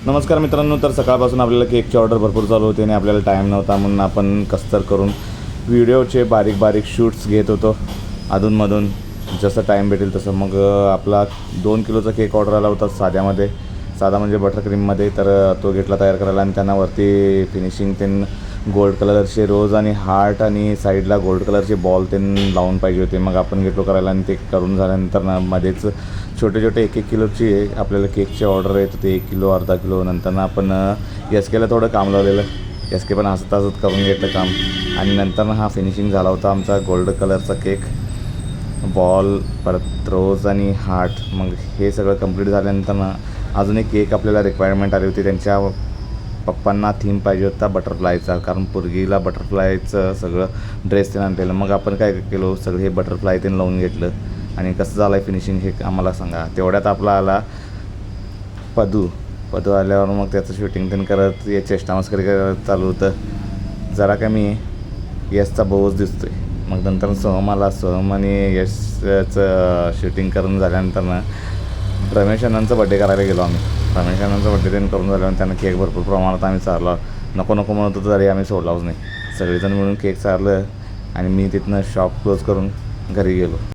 नमस्कार मित्रांनो. तर सकाळपासून आपल्याला केकची ऑर्डर भरपूर चालू होती आणि आपल्याला टाईम नव्हता म्हणून आपण कसतर करून व्हिडिओचे बारीक बारीक शूट्स घेत होतो अधूनमधून, जसं टाईम भेटेल तसं. मग आपला 2 किलोचा केक ऑर्डर आला होता साध्यामध्ये, साधा म्हणजे बटर क्रीममध्ये. तर तो घेतला तयार करायला आणि त्यांना वरती फिनिशिंग गोल्ड कलरचे रोज आणि हार्ट आणि साईडला गोल्ड कलरचे बॉल लावून पाहिजे होते. मग आपण घेतलो करायला आणि ते करून झाल्यानंतर ना मध्येच छोटे छोटे 1-1 किलोची आपल्याला केकची ऑर्डर येत होती, 1 किलो अर्धा किलो. नंतर आपण SKला थोडं काम लावलेलं, SK पण हसत हसत करून घेतलं काम. आणि नंतर हा फिनिशिंग झाला होता आमचा गोल्ड कलरचा केक, बॉल परत रोज आणि हार्ट. मग हे सगळं कंप्लीट झाल्यानंतर ना अजून एक केक आपल्याला रिक्वायरमेंट आली होती. त्यांच्या पप्पांना थीम पाहिजे होता बटरफ्लायचा, कारण पोरगीला बटरफ्लायचं सगळं ड्रेस आणलेलं. मग आपण काय केलं, सगळं हे बटरफ्लाय लावून घेतलं. आणि कसं झालं आहे फिनिशिंग हे आम्हाला सांगा. तेवढ्यात आपला आला पदू आल्यावर मग त्याचं शूटिंग करत हे चेष्टामस्करी करत चालू होतं. जरा कमी यशचा बोज दिसतोय. मग नंतर सोहम आला. सोहम आणि यशचं शूटिंग करून झाल्यानंतर ना रमेश अण्णांचा बड्डे करायला गेलो आम्ही. रमेश अण्णांचा बड्डे करून झाल्यानंतर त्यांना केक भरपूर प्रमाणात आम्ही चारला. नको म्हणत होतो तरी आम्ही सोडलाच नाही. सगळेजण मिळून केक चारलं आणि मी तिथनं शॉप क्लोज करून घरी गेलो.